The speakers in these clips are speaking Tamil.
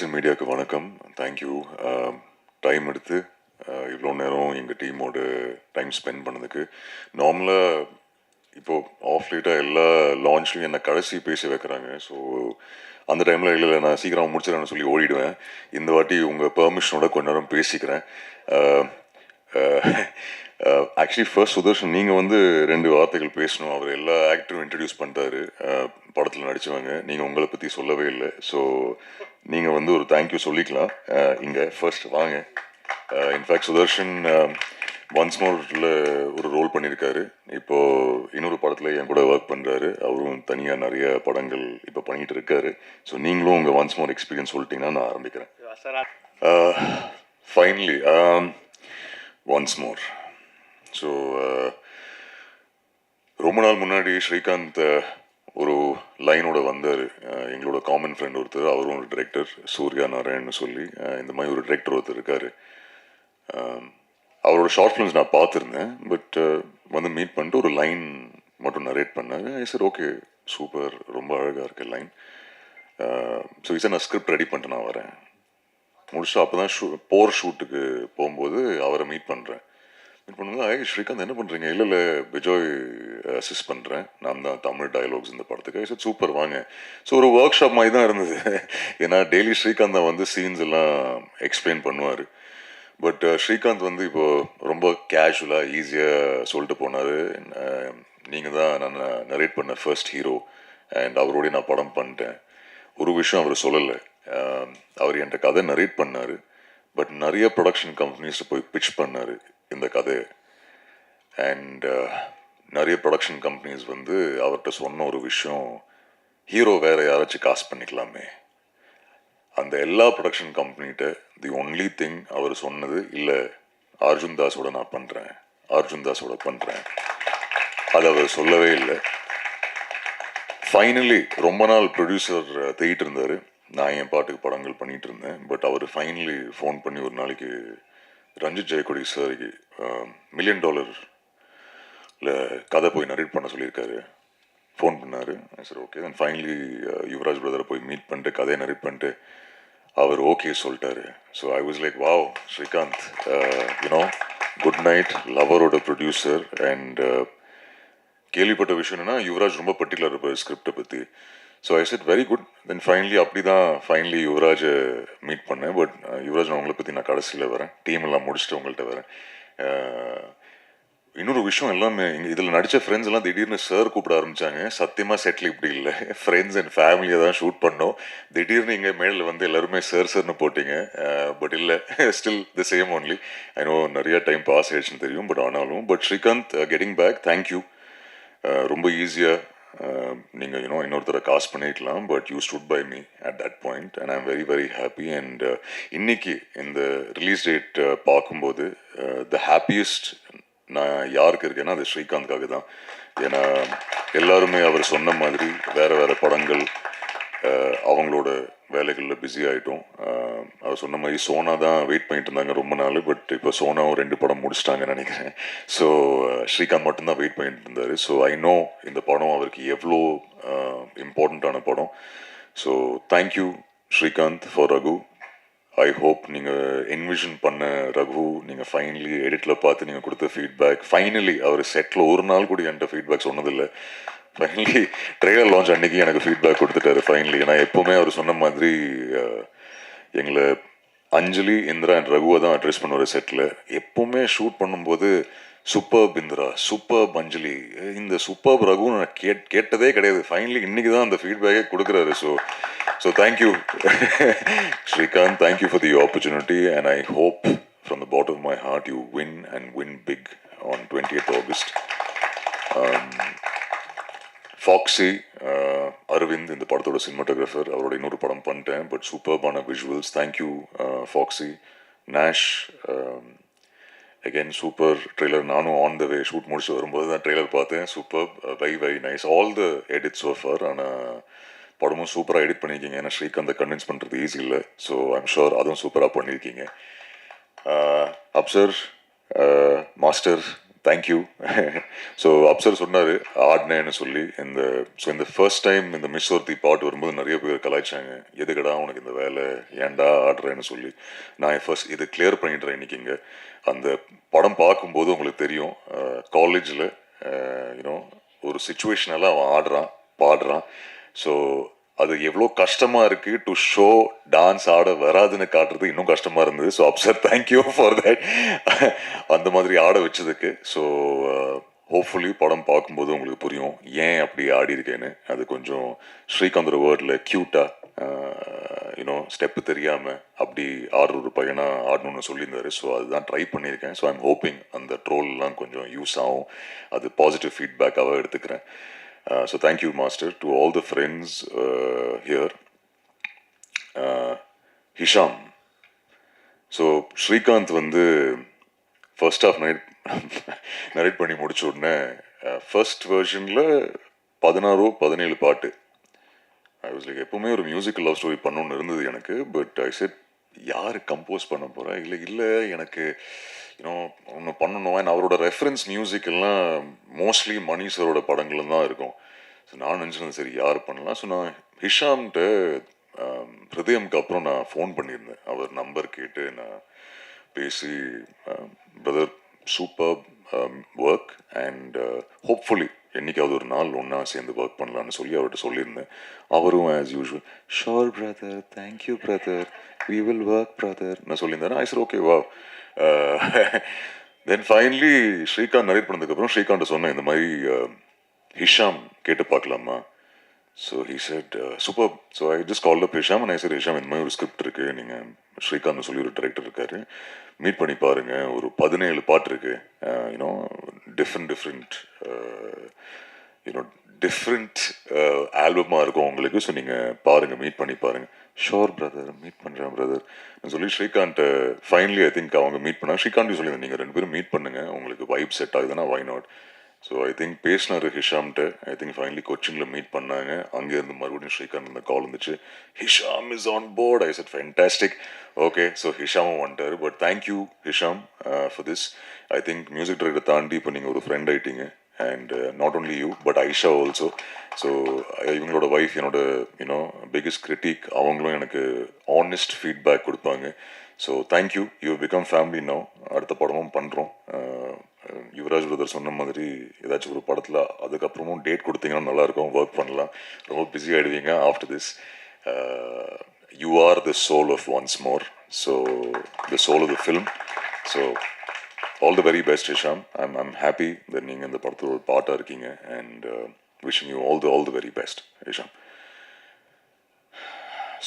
அண்ட் மீடியாவுக்கு வணக்கம். தேங்க்யூ. டைம் எடுத்து இவ்வளோ நேரம் எங்கள் டீமோட டைம் ஸ்பெண்ட் பண்ணதுக்கு. நார்மலாக இப்போது ஆஃப் லேட்டாக எல்லா லான்ச்லையும் என்னை கடைசி பேச வைக்கிறாங்க. ஸோ அந்த டைமில் இல்லை நான் சீக்கிரம் முடிச்சிடறேன்னு சொல்லி ஓடிடுவேன். இந்த வாட்டி உங்கள் பெர்மிஷனோட கொஞ்ச நேரம் பேசிக்கிறேன். ஆக்சுவலி ஃபர்ஸ்ட் சுதர்ஷன் நீங்கள் வந்து 2 வார்த்தைகள் பேசணும். அவர் எல்லா ஆக்டரும் இன்ட்ரடியூஸ் பண்ணிட்டாரு, படத்தில் நடித்தவங்க. நீங்கள் உங்களை பற்றி சொல்லவே இல்லை. ஸோ நீங்கள் வந்து ஒரு தேங்க்யூ சொல்லிக்கலாம் இங்கே. ஃபர்ஸ்ட் வாங்க. இன்ஃபேக்ட் சுதர்ஷன் ஒன்ஸ் மோரில் ஒரு ரோல் பண்ணியிருக்காரு. இப்போது இன்னொரு படத்தில் என் கூட ஒர்க் பண்ணுறாரு. அவரும் தனியாக நிறைய படங்கள் இப்போ பண்ணிகிட்டு இருக்காரு. ஸோ நீங்களும் உங்கள் ஒன்ஸ் மோர் எக்ஸ்பீரியன்ஸ் சொல்லிட்டீங்கன்னா நான் ஆரம்பிக்கிறேன். Finally once More. ஸோ ரொம்ப நாள் முன்னாடி ஸ்ரீகாந்த் ஒரு லைனோட வந்தார். எங்களோட காமன் ஃப்ரெண்ட் ஒருத்தர், அவரும் ஒரு டிரெக்டர், சூர்யா நாராயணன் சொல்லி. இந்த மாதிரி ஒரு டிரெக்டர் ஒருத்தர் இருக்கார். அவரோட ஷார்ட் ஃபிலிம்ஸ் நான் பார்த்துருந்தேன். பட் வந்து மீட் பண்ணிட்டு ஒரு லைன் மட்டும் நரேட் பண்ணாங்க. சார் ஓகே சூப்பர், ரொம்ப அழகாக இருக்கு லைன். ஸோ சார் நான் ஸ்கிரிப்ட் ரெடி பண்ணிட்டு நான் வரேன். முடிச்சுட்டு அப்போ தான் போர் ஷூட்டுக்கு போகும்போது அவரை மீட் பண்ணுறேன். மீட் பண்ணும்போது ஸ்ரீகாந்த் என்ன பண்ணுறீங்க? இல்லை விஜய் அசிஸ்ட் பண்ணுறேன், நான் தான் தமிழ் டயலாக்ஸ் இந்த படத்துக்கு. சார் சூப்பர் வாங்க. ஸோ ஒரு ஒர்க் ஷாப் மாதிரி தான் இருந்தது. ஏன்னா டெய்லி ஸ்ரீகாந்த் தான் வந்து சீன்ஸ் எல்லாம் எக்ஸ்பிளைன் பண்ணுவார். பட் ஸ்ரீகாந்த் வந்து இப்போது ரொம்ப கேஷுவலாக ஈஸியாக சொல்லிட்டு போனார். நீங்கள் தான் நான் நரேட் பண்ண ஃபர்ஸ்ட் ஹீரோ அண்ட் அவரோடய நான் படம் பண்ணிட்டேன். ஒரு விஷயம் அவர் சொல்லலை. அவர் என்கிட்ட கதை நரேட் பண்ணார். பட் நிறைய ப்ரொடக்ஷன் கம்பெனிஸில் போய் பிட்ச் பண்ணார் இந்த கதையை. அண்ட் நிறைய ப்ரொடக்ஷன் கம்பெனிஸ் வந்து அவர்கிட்ட சொன்ன ஒரு விஷயம், ஹீரோ வேறு யாராச்சும் காஸ்ட் பண்ணிக்கலாமே. அந்த எல்லா ப்ரொடக்ஷன் கம்பெனிகிட்ட தி ஒன்லி திங் அவர் சொன்னது, இல்லை அர்ஜுன் தாஸோட நான் பண்ணுறேன், அர்ஜுன் தாஸோட பண்ணுறேன். அது அவர் சொல்லவே இல்லை. ஃபைனலி ரொம்ப நாள் ப்ரொடியூசர் தேடிட்டு இருந்தார். நான் என் பாட்டுக்கு படங்கள் பண்ணிகிட்டு இருந்தேன். பட் அவர் ஃபைனலி ஃபோன் பண்ணி ஒரு நாளைக்கு ரஞ்சித் ஜெயக்கொடி சாருக்கு $1 மில்லியன் கதை போய் நரேட் பண்ண சொல்லியிருக்காரு. ஃபோன் பண்ணார். Sir okay. Then finally Yuvraj பிரதரை போய் மீட் பண்ணிட்டு கதையை நரேட் பண்ணிட்டு அவர் ஓகே சொல்லிட்டாரு. So I was like wow Srikanth, you know Good Night லவரோட ப்ரொடியூசர். அண்ட் கேள்விப்பட்ட விஷயம் என்னென்னா யுவராஜ் ரொம்ப பர்டிகுலர் இருப்பார் ஸ்கிரிப்டை பற்றி. So I said very good. Then finally அப்படி தான் ஃபைனலி யுவராஜை மீட் பண்ணேன். பட் யுவராஜ் அவங்கள பற்றி நான் கடைசியில் வரேன், டீம் எல்லாம் முடிச்சுட்டு உங்கள்கிட்ட வரேன். இன்னொரு விஷயம், எல்லாமே இங்கே இதில் நடித்த ஃப்ரெண்ட்ஸ் எல்லாம் திடீர்னு சார் கூப்பிட ஆரம்பித்தாங்க. சத்தியமாக செட்டில் இப்படி இல்லை, ஃப்ரெண்ட்ஸ் அண்ட் ஃபேமிலியை தான் ஷூட் பண்ணோம். திடீர்னு இங்கே மேலில் வந்து எல்லாருமே சார்னு போட்டிங்க. பட் இல்லை, still the same only. I know நிறைய டைம் பாஸ் ஆயிடுச்சுன்னு தெரியும். பட் ஆனாலும் but Srikanth getting back, thank you. ரொம்ப ஈஸியாக நீங்கள் இன்னொருத்தரை காஸ்ட் பண்ணிக்கலாம். But you stood by me at that point and I am very very happy. And இன்னைக்கு இந்த ரிலீஸ் டேட் பார்க்கும்போது த ஹாப்பியஸ்ட் நான் யாருக்கு இருக்கேன்னா அது ஸ்ரீகாந்த்காக தான். ஏன்னா எல்லாருமே அவர் சொன்ன மாதிரி வேறு வேறு படங்கள் அவங்களோட வேலைகளில் பிஸி ஆகிட்டோம். அவர் சொன்ன மாதிரி சோனா தான் வெயிட் பண்ணிட்டு இருந்தாங்க ரொம்ப நாள். பட் இப்போ சோனாவும் 2 படம் முடிச்சிட்டாங்கன்னு நினைக்கிறேன். ஸோ ஸ்ரீகாந்த் மட்டும்தான் வெயிட் பண்ணிட்டு இருந்தார். ஸோ ஐ நோ இந்த படம் அவருக்கு எவ்வளோ இம்பார்ட்டண்ட்டான படம். So thank you Srikanth for Raghu. I hope நீங்கள் என்விஷன் பண்ண ரகு நீங்கள் ஃபைனலி எடிட்டில் பார்த்து நீங்கள் கொடுத்த ஃபீட்பேக், ஃபைனலி அவர் செட்டில் ஒரு நாள் கூட என்கிட்ட ஃபீட்பேக் சொன்னதில்லை. ஃபைனலி ட்ரெய்லர் லான்ச் அன்றைக்கி எனக்கு ஃபீட்பேக் கொடுத்துட்டாரு ஃபைனலி. ஏன்னா எப்போவுமே அவர் சொன்ன மாதிரி எங்களை அஞ்சலி, இந்திரா அண்ட் ரகுவை தான் அட்ரெஸ் பண்ணுவார் செட்டில். எப்போவுமே ஷூட் பண்ணும்போது சூப்பர் இந்திரா, சூப்பர் அஞ்சலி, இந்த சூப்பர் ரகு நான் கேட்டதே கிடையாது. ஃபைனலி இன்றைக்கி தான் அந்த ஃபீட்பேக்கே கொடுக்குறாரு. So thank you, Srikanth. Thank you for the opportunity, and I hope from the bottom of my heart you win and win big on 20th August. Foxy, Arvind இந்த படத்தோட சினிமாட்டோகிராஃபர், அவரோட இன்னொரு படம் பண்ணிட்டேன். பட் சூப்பர்பான visuals. Thank you Foxy. Nash again super trailer. நானும் ஆன் த வே ஷூட் முடிச்சு வரும்போது தான் ட்ரெய்லர் பார்த்தேன். Super, very very nice. All the edits so far. ஆனால் படமும் சூப்பராக எடிட் பண்ணியிருக்கீங்க. ஏன்னா ஸ்ரீகாந்தை கன்வின்ஸ் பண்ணுறது ஈஸி இல்லை. ஸோ ஐம் ஷுர் அதுவும் சூப்பராக பண்ணியிருக்கீங்க. Afsar, master, thank you. So Afsar சொன்னார் ஆடினேன்னு சொல்லி இந்த ஃபர்ஸ்ட் டைம் இந்த மிஸ் ஒருத்தி பாட்டு வரும்போது நிறைய பேர் கலாய்ச்சாங்க, எதுக்கடா உனக்கு இந்த வேலை, ஏன்டா ஆடுறேன்னு சொல்லி. நான் ஃபர்ஸ்ட் இது கிளியர் பண்ணிடுறேன் இன்னைக்கு. இங்கே அந்த படம் பார்க்கும்போது உங்களுக்கு தெரியும், காலேஜில் யூனோ ஒரு சுச்சுவேஷனெல்லாம் அவன் ஆடுறான் பாடுறான். ஸோ அது எவ்வளோ கஷ்டமாக இருக்குது டு ஷோ டான்ஸ் ஆட வராதுன்னு காட்டுறது இன்னும் கஷ்டமாக இருந்தது. So Afsar thank you for that, அந்த மாதிரி ஆட வச்சதுக்கு. ஸோ ஹோப்ஃபுல்லி படம் பார்க்கும்போது உங்களுக்கு புரியும் ஏன் அப்படி ஆடி இருக்கேன்னு. அது கொஞ்சம் ஸ்ரீகாந்த் வேர்டில் க்யூட்டாக யூனோ ஸ்டெப்பு தெரியாமல் அப்படி ஆடுற ஒரு பையனாக ஆடணும்னு சொல்லியிருந்தாரு. ஸோ அதுதான் ட்ரை பண்ணியிருக்கேன். ஸோ ஐம் ஹோப்பிங் அந்த ட்ரோல்லாம் கொஞ்சம் யூஸ் ஆகும், அது பாசிட்டிவ் ஃபீட்பேக்காக எடுத்துக்கிறேன். So thank you, Master, to all the friends here. Hisham. So Srikanth வந்து ஃபர்ஸ்ட் ஆஃப் நரேட் பண்ணி முடிச்ச உடனே ஃபர்ஸ்ட் வெர்ஷனில் 16-17 பாட்டு. ஐ வாஸ் லைக் எப்பவுமே ஒரு மியூசிக்கல் லவ் ஸ்டோரி பண்ணணும்னு இருந்தது எனக்கு. பட் ஐ செட் யார் கம்போஸ் பண்ண போகிறா, இல்லை எனக்கு இன்னும் ஒன்று பண்ணணும். அண்ட் அவரோட ரெஃபரன்ஸ் மியூசிக் எல்லாம் மோஸ்ட்லி மணி சரோட படங்கள் தான் இருக்கும். ஸோ நான் நினச்சிருந்தேன் சரி யார் பண்ணலாம். ஸோ நான் ஹிஷாம்கிட்ட ஹிருதயம்க்கு அப்புறம் நான் ஃபோன் பண்ணியிருந்தேன். அவர் நம்பர் கேட்டு நான் பேசி, brother super work and hopefully என்னைக்காவது ஒரு நாள் ஒன்றா சேர்ந்து ஒர்க் பண்ணலான்னு சொல்லி அவர்கிட்ட சொல்லியிருந்தேன். அவரும் as usual sure brother, thank you brother, we will work brother நான் சொல்லியிருந்தேன். ஐ சார் ஓகே வா. தென் ஃபைனலி ஸ்ரீகாந்த் நரேட் பண்ணதுக்கப்புறம் ஸ்ரீகாந்த் சொன்னேன் இந்த மாதிரி ஹிஷாம் கேட்டு பார்க்கலாமா. So he said super. So I just call up Hisham and I sir Hisham இந்த மாதிரி ஒரு ஸ்கிரிப்ட் இருக்குது, நீங்கள் ஸ்ரீகாந்த் சொல்லி ஒரு டைரக்டர் இருக்காரு, மீட் பண்ணி பாருங்கள், ஒரு 17 பாட்டு இருக்குது, யூனோ டிஃப்ரெண்ட் யூனோ டிஃப்ரெண்ட் ஆல்பமாக இருக்கும் உங்களுக்கு. ஸோ நீங்கள் பாருங்கள், மீட் பண்ணி பாருங்கள். ஷோர் பிரதர், மீட் பண்ணுறேன் பிரதர் சொல்லி ஸ்ரீகாந்த் ஃபைனலி ஐ திங்க் அவங்க மீட் பண்ணாங்க. ஸ்ரீகாந்த் சொல்லியிருந்தேன் நீங்கள் 2 பேரும் மீட் பண்ணுங்கள், உங்களுக்கு வைப் செட் ஆகுதுன்னா why not. So I think பேசினார் ஹிஷாம்கிட்ட. ஐ திங்க் ஃபைனலி கொச்சினில் மீட் பண்ணாங்க. அங்கேருந்து மறுபடியும் ஸ்ரீகாந்த் இந்த கால் வந்துச்சு, Hisham is on board. I said fantastic. Okay, so ஹிஷாமும் வந்துட்டார். But thank you Hisham for this. I think music director தாண்டி இப்போ நீங்கள் ஒரு ஃப்ரெண்ட் ஆகிட்டீங்க. And not only you but Aisha also. So இவங்களோட ஒய்ஃப் என்னோட யூனோ பிக்கஸ்ட் கிரிட்டிக். அவங்களும் எனக்கு ஆனஸ்ட் ஃபீட்பேக் கொடுப்பாங்க. So thank you, you become family now. அடுத்த படமும் பண்ணுறோம். யுவராஜ் பிரதர் சொன்ன மாதிரி ஏதாச்சும் ஒரு படத்தில் அதுக்கப்புறமும் டேட் கொடுத்தீங்கன்னா நல்லாயிருக்கும், ஒர்க் பண்ணலாம். ரொம்ப பிஸி ஆகிடுவீங்க after this. You are the soul of Once More, so the soul of the film. So all the very best Hisham. I'm happy that நீங்கள் இந்த படத்தில் ஒரு பாட்டாக இருக்கீங்க. And wishing you all the very best Hisham.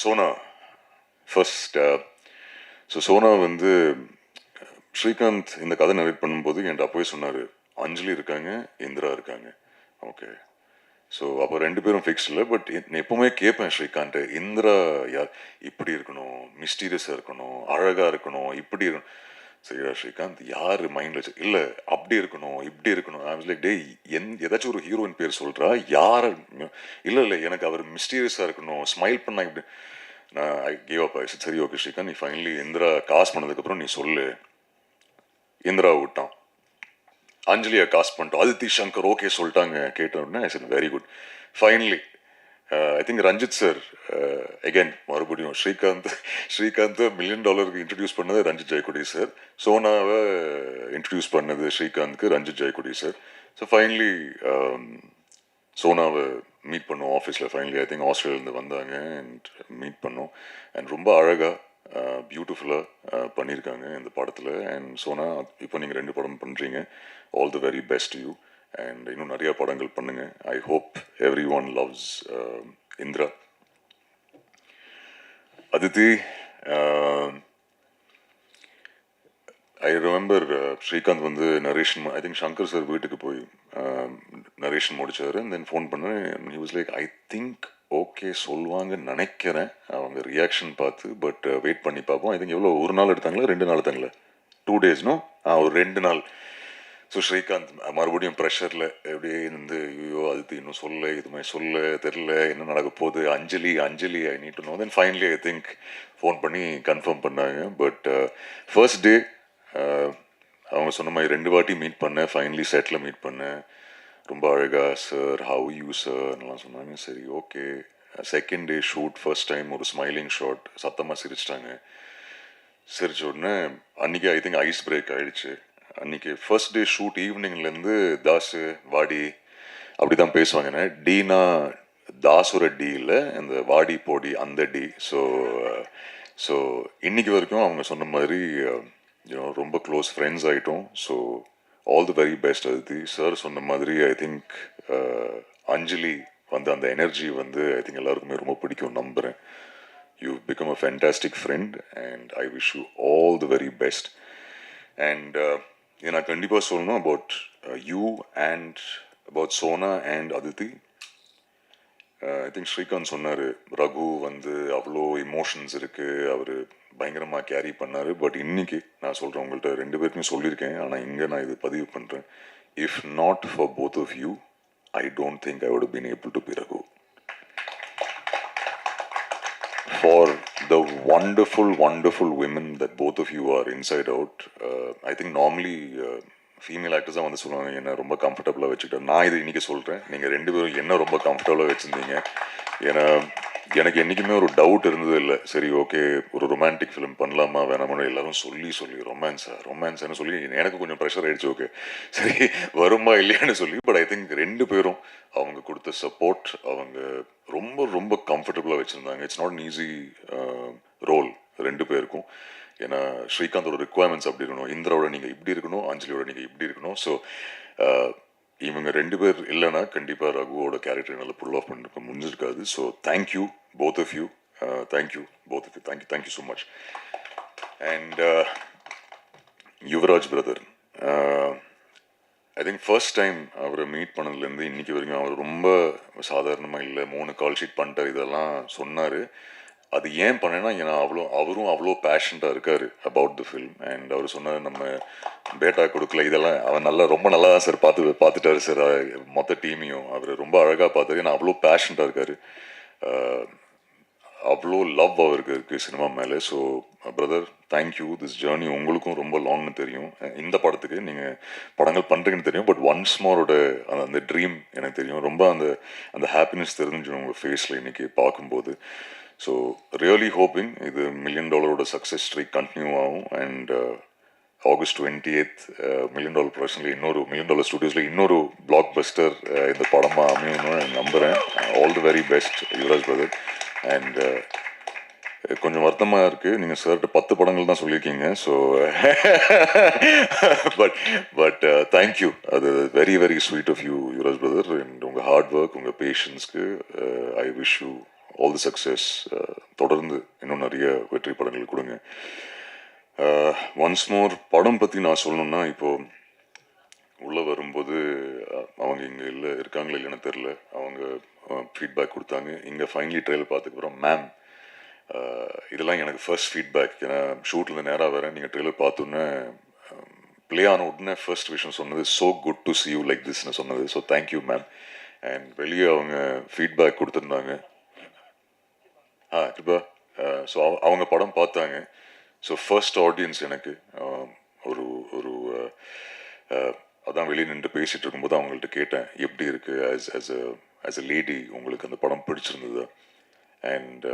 Sona first. So Sona வந்து ஸ்ரீகாந்த் இந்த கதை நரேட் பண்ணும்போது என்கிட்ட அப்போவே சொன்னார், அஞ்சலி இருக்காங்க, இந்திரா இருக்காங்க. ஓகே, ஸோ அப்போ 2 பேரும் ஃபிக்ஸ் இல்லை. பட் எப்பவுமே கேட்பேன் ஸ்ரீகாந்த், இந்திரா யார், இப்படி இருக்கணும், மிஸ்டீரியஸாக இருக்கணும், அழகாக இருக்கணும், இப்படி இருக்கணும். சரியா ஸ்ரீகாந்த் யார் மைண்டில் வச்சு, இல்லை அப்படி இருக்கணும், இப்படி இருக்கணும். ஐ வாஸ் லைக் டே ஏதாச்சும் ஒரு ஹீரோயின் பேர் சொல்கிறா, யார். இல்லை எனக்கு அவர் மிஸ்டீரியஸாக இருக்கணும், ஸ்மைல் பண்ணா இப்படி. நான் ஐ கேவ் அப். ஆயிடுச்சு. சரி ஓகே ஸ்ரீகாந்த், நீ ஃபைனலி இந்திரா காசு பண்ணதுக்கப்புறம் நீ சொல்லு. இந்திரா விட்டான், அஞ்சலியை காஸ்ட் பண்ணிட்டோம், அதித்தி சங்கர் ஓகே சொல்லிட்டாங்க. கேட்ட உடனே I said very good. Finally I think Ranjith sir again மறுபடியும் ஸ்ரீகாந்த் $1 million இன்ட்ரடியூஸ் பண்ணது ரஞ்சித் ஜெயக்குடி சார். சோனாவை இன்ட்ரடியூஸ் பண்ணது ஸ்ரீகாந்த்க்கு Ranjith Jeyakodi sir. So finally சோனாவை மீட் பண்ணோம் ஆஃபீஸில். ஃபைனலி ஐ திங்க் ஆஸ்திரேலியாவிலேருந்து வந்தாங்க அண்ட் மீட் பண்ணோம். அண்ட் ரொம்ப அழகாக பியூட்டிஃபுல்லாக பண்ணியிருக்காங்க இந்த படத்தில். அண்ட் சோனா இப்போ நீங்கள் 2 படம் பண்ணுறீங்க. All the very best you. And இன்னும் நிறையா படங்கள் பண்ணுங்கள். I hope every one loves Indira. Aditi, I remember Srikanth வந்து narration, I think Shankar sir வீட்டுக்கு போய் நரேஷன் முடிச்சார். அண்ட் தென் ஃபோன் பண்ணேன். He was like I think okay சொல்லுவாங்கன்னு நினைக்கிறேன் அவங்க ரியாக்ஷன் பார்த்து. பட் வெயிட் பண்ணி பார்ப்போம். ஐ திங்க் எவ்வளோ, 1 நாள் எடுத்தாங்களா 2 நாள் எடுத்தாங்களா? 2 days நோ, ஒரு 2 நாள். ஸோ ஸ்ரீகாந்த் மறுபடியும் ப்ரெஷரில் எப்படியே இருந்து, ஐயோ அது இன்னும் சொல்ல, இதுமாதிரி சொல்ல தெரில, என்ன நடக்க போகுது, Anjali I need to know. Then finally I think phone பண்ணி கன்ஃபார்ம் பண்ணாங்க. பட் ஃபர்ஸ்ட் டே அவங்க சொன்ன மாதிரி 2 வாட்டி மீட் பண்ணேன், ஃபைனலி செட்டில் மீட் பண்ணேன். ரொம்ப அழகா சார் ஹவ் யூ சார்லாம் சொன்னாங்க. சரி okay. Second day shoot first time ஒரு ஸ்மைலிங் ஷாட், சத்தமாக சிரிச்சிட்டாங்க. சிரிச்ச உடனே அன்றைக்கி ஐ திங்க் ஐஸ் பிரேக் ஆகிடுச்சு. அன்றைக்கி ஃபர்ஸ்ட் டே ஷூட் ஈவினிங்லேருந்து தாஸு வாடி அப்படி தான் பேசுவாங்கண்ணே. டீனா தாசுர டி இல்லை, இந்த வாடி போடி அந்த டி. ஸோ இன்னைக்கு வரைக்கும் அவங்க சொன்ன மாதிரி ரொம்ப க்ளோஸ் ஃப்ரெண்ட்ஸ் ஆகிட்டோம். So all the very best Aditi. Sir சொன்ன மாதிரி ஐ திங்க் அஞ்சலி வந்து அந்த எனர்ஜி வந்து ஐ திங்க் எல்லாருக்குமே ரொம்ப பிடிக்கும் நம்புகிறேன். You become a fantastic friend and I wish you all the very best. And நான் கண்டிப்பாக சொல்லணும் about you and about Sona and Aditi. I think Srikanth சொன்னார், ரகு வந்து அவ்வளோ இமோஷன்ஸ் இருக்குது, அவர் பயங்கரமாக கேரி பண்ணார். பட் இன்னைக்கு நான் சொல்கிறேன், உங்கள்கிட்ட 2 பேருக்குமே சொல்லியிருக்கேன், ஆனால் இங்கே நான் இது பதிவு பண்ணுறேன். If not for both of you, I don't think I would been able to be Raghu. For the wonderful women that both of you are inside out. I think normally female actors தான் வந்து சொல்லுவாங்க என்ன ரொம்ப கம்ஃபர்டபுளாக வச்சுக்கிட்டேன். நான் இது இன்றைக்கி சொல்கிறேன், நீங்கள் 2 பேரும் என்ன ரொம்ப கம்ஃபர்டபுளாக வச்சுருந்தீங்க. ஏன்னா எனக்கு என்றைக்குமே ஒரு டவுட் இருந்தது இல்லை. சரி ஓகே, ஒரு ரொமான்டிக் ஃபிலிம் பண்ணலாமா வேணாமான்னு எல்லாரும் சொல்லி ரொமான்ஸ்னு சொல்லி எனக்கு கொஞ்சம் ப்ரெஷர் ஆகிடுச்சு. ஓகே சரி வருமா இல்லையான்னு சொல்லி. பட் ஐ திங்க் 2 பேரும் அவங்க கொடுத்த சப்போர்ட், அவங்க ரொம்ப கம்ஃபர்டபுளாக வச்சுருந்தாங்க. It's not an easy role 2 பேருக்கும். ஏன்னா ஸ்ரீகாந்தோட ரிக்குவயர்மெண்ட்ஸ் அப்படி இருக்கணும், இந்திராவோட நீங்கள் இப்படி இருக்கணும், அஞ்சலியோட நீங்கள் இப்படி இருக்கணும். ஸோ இவங்க 2 பேர் இல்லைன்னா கண்டிப்பாக ரகுவோட கேரக்டர் நல்லா புல் ஆஃப் பண்ணிருக்க முடிஞ்சிருக்காது. So thank you both of you. Thank you both of you. Thank you so much. And Yuvraj brother, I think first time அவரை மீட் பண்ணதுலேருந்து இன்னைக்கு வரைக்கும் அவர் ரொம்ப சாதாரணமாக இல்லை, 3 கால் ஷீட் பண்ணிட்டார், இதெல்லாம் சொன்னார். அது ஏன் பண்ணேன்னா ஏன்னா அவரும் அவ்வளோ பேஷண்டாக இருக்கார் அபவுட் த ஃபில்ம். அண்ட் அவர் சொன்னார், நம்ம பேட்டா கொடுக்கல, இதெல்லாம் அவர் ரொம்ப நல்லா தான் சார் பார்த்துட்டாரு சார். மொத்த டீமையும் அவர் ரொம்ப அழகாக பார்த்தாரு. ஏன்னா அவ்வளோ பேஷண்டாக இருக்கார், அவ்வளோ லவ் அவருக்கு இருக்குது சினிமா மேலே. So brother thank you. This journey உங்களுக்கும் ரொம்ப லாங்னு தெரியும், இந்த படத்துக்கு நீங்கள் படங்கள் பண்ணுறீங்கன்னு தெரியும். பட் ஒன்ஸ் மோரோட அந்த ட்ரீம் எனக்கு தெரியும். ரொம்ப அந்த ஹாப்பினஸ் தெரிஞ்சு உங்கள் ஃபேஸில் இன்றைக்கி பார்க்கும்போது. ஸோ ரியலி ஹோப்பிங் இது $1 million சக்ஸஸ் ஸ்ட்ரீக் கண்டினியூ ஆகும். அண்ட் August 28th $1 million ப்ரொடக்ஷனில் இன்னொரு $1 million ஸ்டுடியோஸில் இன்னொரு பிளாக் பஸ்டர் இந்த படமாக அமையணும்னு நம்புகிறேன். All the very best Yuvraj brother. And கொஞ்சம் வருத்தமாக இருக்குது, நீங்கள் சார்கிட்ட 10 படங்கள் தான் சொல்லியிருக்கீங்க. So but thank you. அது very sweet of you Yuvraj brother. And உங்கள் ஹார்ட் ஒர்க், உங்கள் பேஷன்ஸ்க்கு I wish you all the success. தொடர்ந்து இன்னும் நிறைய வெற்றி படங்கள் கொடுங்க. ஒன்ஸ் மோர் படம் பற்றி நான் சொல்லணும்னா, இப்போது உள்ளே வரும்போது அவங்க இங்கே இருக்காங்களா இல்லைன்னு தெரில, அவங்க ஃபீட்பேக் கொடுத்தாங்க. இங்கே ஃபைனலி ட்ரெயில் பார்த்துக்கப்புறம் மேம் இதெல்லாம் எனக்கு ஃபர்ஸ்ட் ஃபீட்பேக். ஏன்னா ஷூட்டில் நேராக வரேன், நீங்கள் ட்ரெயிலர் பார்த்தோன்னே ப்ளே ஆன உடனே ஃபர்ஸ்ட் விஷயம் சொன்னது so good to see you like திஸ்ன்னு சொன்னது. So thank you ma'am. அண்ட் வெளியே அவங்க ஃபீட்பேக் கொடுத்துருந்தாங்க. கிருபா. ஸோ அவங்க படம் பார்த்தாங்க. ஸோ ஃபர்ஸ்ட் ஆடியன்ஸ் எனக்கு ஒரு ஒரு அதான் வெளியே நின்று பேசிகிட்டு இருக்கும்போது அவங்கள்ட்ட கேட்டேன், எப்படி இருக்குது ஆஸ் அ லேடி உங்களுக்கு அந்த படம் பிடிச்சிருந்தது. அண்ட்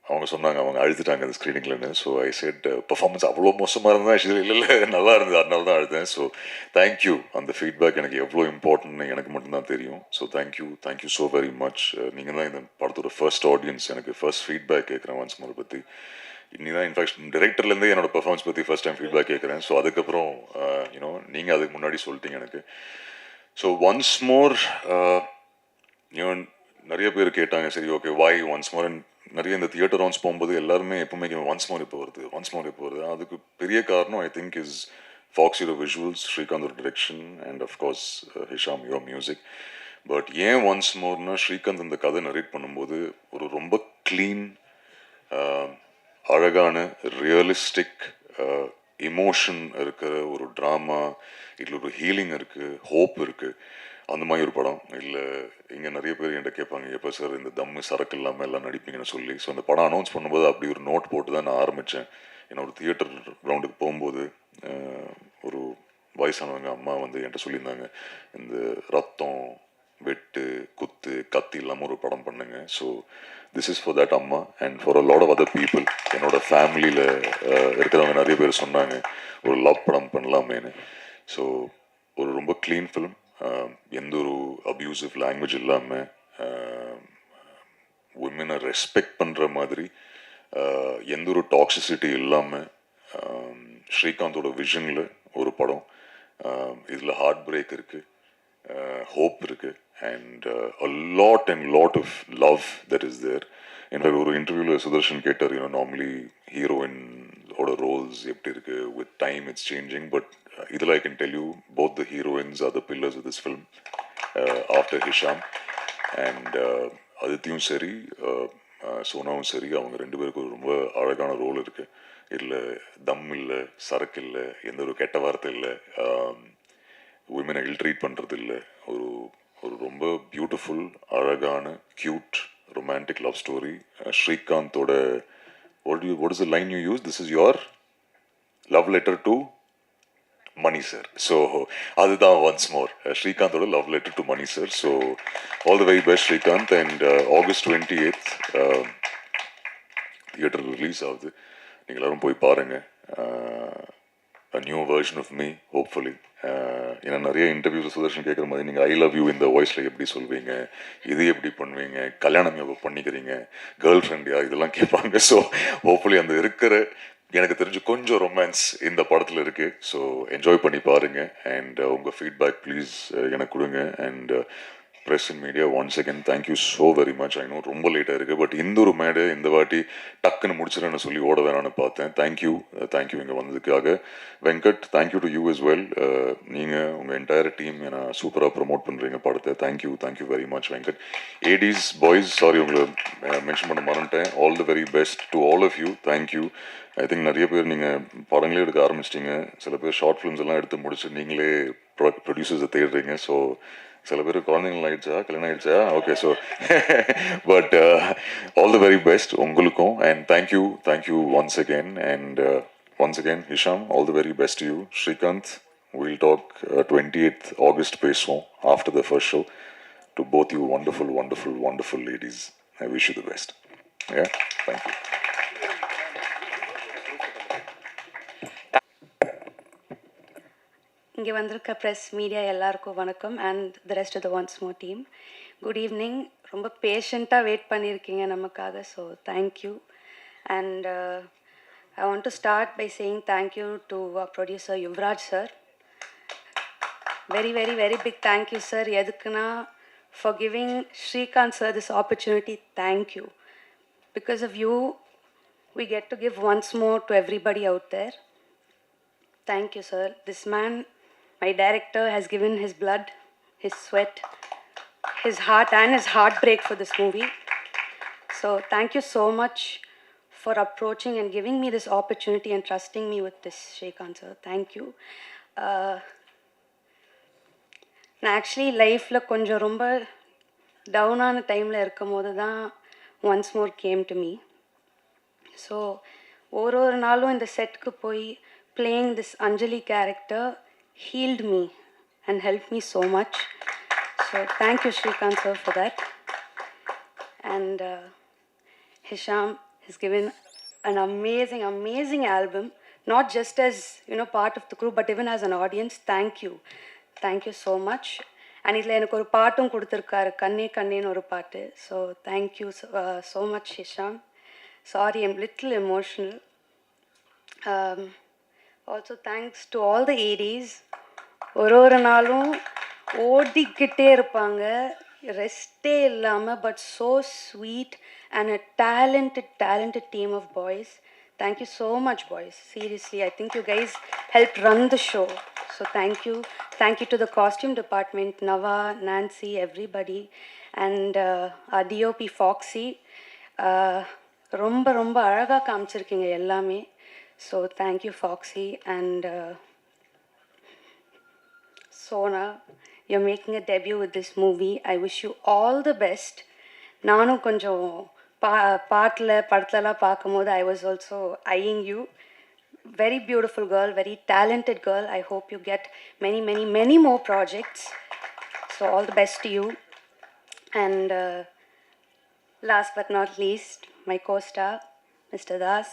அவங்க சொன்னாங்க அவங்க அழுதுட்டாங்க அந்த ஸ்க்ரீனிங்லன்னு. ஸோ ஐ செட் பர்ஃபார்மன்ஸ் அவ்வளோ மோசமாக இருந்தால் இல்லை நல்லா இருந்தது, அதனால தான் அழுதேன். So thank you. அந்த ஃபீட்பேக் எனக்கு எவ்வளோ இம்பார்ட்டன்ட்னு எனக்கு மட்டும்தான் தெரியும். So thank you so very much. நீங்கள் தான் இந்த படத்தோட ஃபர்ஸ்ட் ஆடியன்ஸ். எனக்கு ஃபர்ஸ்ட் ஃபீட்பேக் கேட்குறேன் ஒன்ஸ் மோர் பற்றி. இன்னிதான் இன்ஃபேக்ட் டைரக்டர்லேருந்தே என்னோட பெர்ஃபார்மன்ஸ் பற்றி ஃபர்ஸ்ட் டைம் ஃபீட்பேக் கேட்குறேன். ஸோ அதுக்கப்புறம் நீங்கள் அதுக்கு முன்னாடி சொல்லிட்டீங்க எனக்கு. ஸோ ஒன்ஸ் மோர் நிறைய பேர் கேட்டாங்க, சரி ஓகே வாய் ஒன்ஸ் மோர். நிறைய இந்த தியேட்டர் ரவுண்ட்ஸ் போகும்போது எல்லாருமே எப்பவுமே ஒன்ஸ் மோர் இப்போ வருது. அதுக்கு பெரிய காரணம் ஐ திங்க் இஸ் ஃபாக்ஸியோட விஷுவல்ஸ், ஸ்ரீகாந்தோட direction and of course Hisham your music. But ஏன் ஒன்ஸ் மோர்னா, ஸ்ரீகாந்த் இந்த கதை நரேட் பண்ணும்போது ஒரு ரொம்ப க்ளீன், அழகான, ரியலிஸ்டிக் இமோஷன் இருக்கிற ஒரு ட்ராமா. இதில் ஒரு ஹீலிங் இருக்குது, ஹோப் இருக்குது. அந்த மாதிரி ஒரு படம் இல்லை. இங்கே நிறைய பேர் என்கிட்ட கேட்பாங்க, எப்போ சார் இந்த தம்மு சரக்கு இல்லாமல் எல்லாம் நடிப்பீங்கன்னு சொல்லி. ஸோ அந்த படம் அனௌன்ஸ் பண்ணும்போது அப்படி ஒரு நோட் போட்டு தான் நான் ஆரம்பித்தேன். ஏன்னா ஒரு தியேட்டர் கிரவுண்டுக்கு போகும்போது ஒரு வயசானவங்க அம்மா வந்து என்கிட்ட சொல்லியிருந்தாங்க, இந்த ரத்தம் வெட்டு குத்து கத்தி இல்லாமல் ஒரு படம் பண்ணுங்க. So this is for that அம்மா and for a lot of other people. என்னோட ஃபேமிலியில் இருக்கிறவங்க நிறைய பேர் சொன்னாங்க ஒரு லவ் படம் பண்ணலாமேன்னு. ஸோ ஒரு ரொம்ப க்ளீன் ஃபிலிம், எந்த ஒரு அப்யூசிவ் லாங்குவேஜ் இல்லாமல் உமனை ரெஸ்பெக்ட் பண்ணுற மாதிரி, எந்த ஒரு டாக்ஸிசிட்டி இல்லாமல் ஸ்ரீகாந்தோட விஷனில் ஒரு படம். இதில் ஹார்ட் பிரேக் இருக்குது, ஹோப் இருக்குது, and a lot and lot of love that is there. In fact ஒரு இன்டர்வியூவில் சுதர்ஷன் கேட்டார், நார்மலி ஹீரோயினோட ரோல்ஸ் எப்படி இருக்குது, with time it's changing, but இதில் I can tell you both the heroines are the pillars of this film after Hisham. And அதித்தியும் சரி சோனாவும் சரி, அவங்க ரெண்டு பேருக்கும் ரொம்ப அழகான ரோல் இருக்குது. இல்லை தம் இல்லை, சரக்கு இல்லை, எந்த ஒரு கெட்ட வார்த்தை இல்லை, விமனை இல் ட்ரீட் பண்ணுறது இல்லை. ஒரு ஒரு ரொம்ப பியூட்டிஃபுல் அழகான க்யூட் ரொமான்டிக் லவ் ஸ்டோரி. ஸ்ரீகாந்தோட what is the line you use? This is your love letter to Mani sir. So அதுதான் once more ஸ்ரீகாந்தோட love letter to Mani sir. So all the very best Srikanth. And August 28th theatre release ஆகுது, நீங்கள் எல்லாரும் போய் பாருங்கள். a new version of me hopefully. ஏன்னா நிறைய இன்டர்வியூஸ் சுதர்ஷன் கேட்குற மாதிரி, நீங்கள் ஐ லவ் யூ இந்த வாய்ஸில் எப்படி சொல்வீங்க, இது எப்படி பண்ணுவீங்க, கல்யாணம் எப்போ பண்ணிக்கிறீங்க, கேர்ள் ஃப்ரெண்டியா, இதெல்லாம் கேட்பாங்க. ஸோ ஹோப்ஃபுல்லி அந்த இருக்கிற எனக்கு தெரிஞ்சு கொஞ்சம் ரொமான்ஸ் இந்த படத்தில் இருக்குது. ஸோ என்ஜாய் பண்ணி பாருங்கள். அண்ட் உங்கள் ஃபீட்பேக் ப்ளீஸ் எனக்கு கொடுங்க. And press and media once again thank you so very much. I know ரொம்ப லேட்டாக இருக்குது, பட் இந்த ஒரு மேடை இந்த வாட்டி டக்குன்னு முடிச்சிடன்னு சொல்லி ஓட வேணான்னு பார்த்தேன். தேங்க்யூ இங்கே வந்ததுக்காக. Venkat, thank you to you as well. நீங்கள் உங்கள் என்டையர் டீம் ஏன்னா சூப்பராக ப்ரமோட் பண்ணுறீங்க படத்தை. Thank you very much Venkat. ADs boys, sorry உங்களை மென்ஷன் பண்ண மறந்துட்டேன். All the very best to all of you. Thank you. I think நிறைய பேர் நீங்கள் படங்களே எடுக்க ஆரம்பிச்சிட்டிங்க, சில பேர் ஷார்ட் ஃபிலிம்ஸ் எல்லாம் எடுத்து முடிச்சு நீங்களே ப்ரொடியூசர்ஸை தேடுறீங்க. ஸோ சில பேர் குழந்தைங்கள் ஆயிடுச்சா, கல்யாணம் ஆயிடுச்சா, okay. So but all the very best உங்களுக்கும். And thank you once again. And once again Hisham, all the very best to you. Srikanth, we'll talk 28th August பேசுவோம் after the first show. To both you wonderful ladies, I wish you the best. Yeah, thank you. இங்கே வந்திருக்க ப்ரெஸ் மீடியா எல்லாருக்கும் வணக்கம். And the rest of the once more team, good evening. ரொம்ப பேஷண்ட்டாக வெயிட் பண்ணியிருக்கீங்க நமக்காக, so thank you. And I want to start by saying thank you to producer Yuvraj sir. Very big thank you sir. எதுக்குன்னா, for giving Srikanth sir this opportunity. Thank you. Because of you we get to give once more to everybody out there. Thank you, sir. This man, my director, has given his blood, his sweat, his heart and his heartbreak for this movie. So thank you so much for approaching and giving me this opportunity and trusting me with this, Srikanth sir. Thank you. நான் ஆக்சுவலி லைஃப்பில் கொஞ்சம் ரொம்ப டவுனான டைமில் இருக்கும் போது தான் once more came to me. So ஒரு நாளும் இந்த செட்டுக்கு போய் playing this Anjali character healed me and helped me so much. So thank you, Srikanth sir, for that. And Hisham has given an amazing album, not just as part of the crew, but even as an audience. Thank you so much. And இதில் எனக்கு ஒரு பாட்டும் கொடுத்துருக்காரு, கண்ணே கண்ணேன்னு ஒரு பாட்டு. So thank you so much, Hisham. Sorry, I'm little emotional. Also thanks to all the ADs. ஒரு நாளும் ஓடிக்கிட்டே இருப்பாங்க, ரெஸ்டே இல்லாமல், but so sweet and a talented team of boys. Thank you so much, boys. Seriously, I think you guys helped run the show. So thank you to the costume department, Nava, Nancy, everybody. And our DOP Foxy, ரொம்ப அழகாக காமிச்சிருக்கீங்க எல்லாமே. So thank you, Foxy. And Sona, you're making a debut with this movie. I wish you all the best. நானும் கொஞ்சம் படத்துலலாம் பார்க்கும்போது I was also eyeing you. very beautiful girl, very talented girl. I hope you get many, many, many more projects. So all the best to you. And last but not least, my co-star, Mr. Das.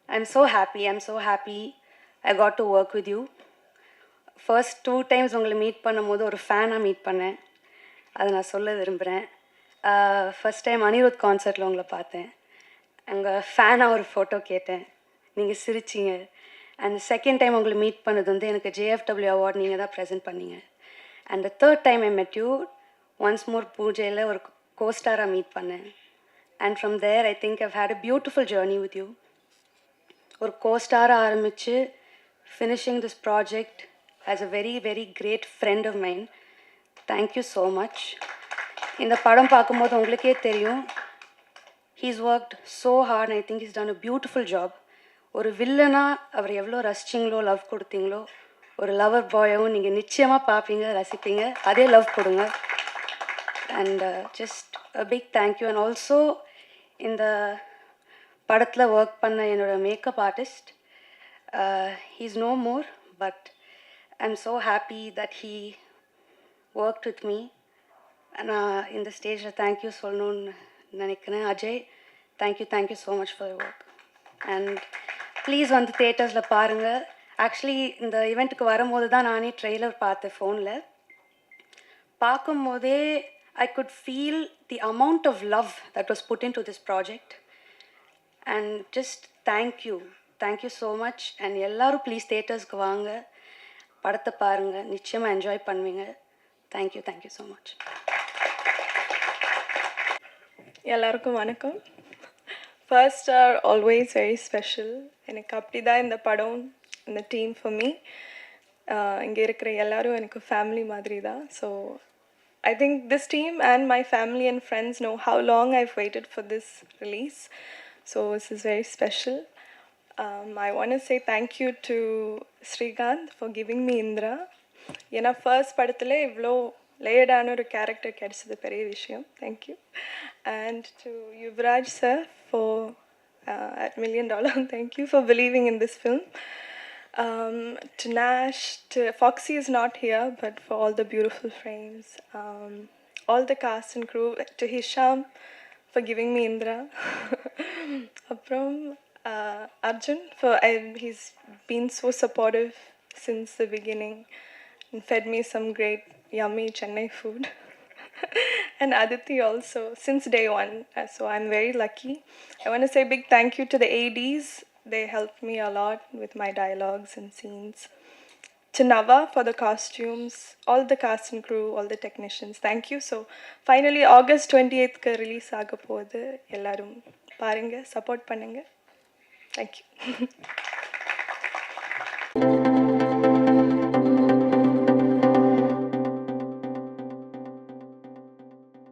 I'm so happy I got to work with you. First 2 times உங்களை மீட் பண்ணும்போது ஒரு ஃபேனாக மீட் பண்ணேன், அதை நான் சொல்ல விரும்புகிறேன். ஃபஸ்ட் டைம் அனிருத் கான்சர்ட்டில் உங்களை பார்த்தேன், அங்கே ஃபேனாக ஒரு ஃபோட்டோ கேட்டேன், நீங்கள் சிரிச்சிங்க. அண்ட் செகண்ட் டைம் உங்களை மீட் பண்ணது வந்து எனக்கு JFW அவார்ட் நீங்கள் தான் ப்ரெசென்ட் பண்ணீங்க. And the third time I met you once more பூஜையில் ஒரு கோஸ்டாராக மீட் பண்ணேன். And from there I think I've had a beautiful journey with you. ஒரு கோஸ்டாராக ஆரம்பித்து finishing this project as a very, very great friend of mine. Thank you so much. இந்த படம் பார்க்கும்போது உங்களுக்கே தெரியும், he's worked so hard and I think he's done a beautiful job. ஒரு வில்லனாக அவர் எவ்வளோ ரசிச்சிங்களோ, லவ் கொடுத்தீங்களோ, ஒரு லவர் பாயாகவும் நீங்கள் நிச்சயமாக பார்ப்பீங்க, ரசிப்பீங்க. அதே லவ் கொடுங்க. And just a big thank you. And also இந்த படத்தில் ஒர்க் பண்ண என்னோடய makeup artist, he's no more, but I'm so happy that he worked with me. நான் இந்த ஸ்டேஜில் தேங்க்யூ சொல்லணும்னு நினைக்கிறேன். Ajay, thank you so much for your work. And please வந்து தியேட்டர்ஸில் பாருங்கள். ஆக்சுவலி இந்த ஈவெண்ட்டுக்கு வரும்போது தான் நானே ட்ரெய்லர் பார்த்தேன் ஃபோனில். பார்க்கும்போதே I could feel the amount of love that was put into this project. And just thank you so much. And எல்லாரும் ப்ளீஸ் தியேட்டர்ஸ்க்கு வாங்க, படத்தை பாருங்கள், நிச்சயமாக என்ஜாய் பண்ணுவீங்க. Thank you so much. எல்லாருக்கும் வணக்கம். First are always very special. எனக்கு அப்படி தான் இந்த படம், இந்த டீம் ஃபார் மீ. இங்கே இருக்கிற எல்லாரும் எனக்கு ஃபேமிலி மாதிரி தான். So I think this team and my family and friends know how long I've waited for this release. So this is very special. I want to say thank you to Srikanth for giving me Indra. ஏன்னா ஃபர்ஸ்ட் படத்தில் இவ்வளோ லேயர்டான ஒரு கேரக்டர் கிடைச்சது பெரிய விஷயம். Thank you. And to Yuvraj sir for at $1 million. Thank you for believing in this film. To Nash, to Foxy is not here, but for all the beautiful frames, all the cast and crew, to Hisham for giving me Indra. Aprom Arjun he's been so supportive since the beginning and fed me some great yummy Chennai food. And Aditi also since day one. So I'm very lucky. I want to say big thank you to the ADs. They helped me a lot with my dialogues and scenes. To Nava for the costumes, all the cast and crew, all the technicians. Thank you. So finally August 28th ku release ஆக போகுது. எல்லாரும் பாருங்க, support பண்ணுங்க. Thank you.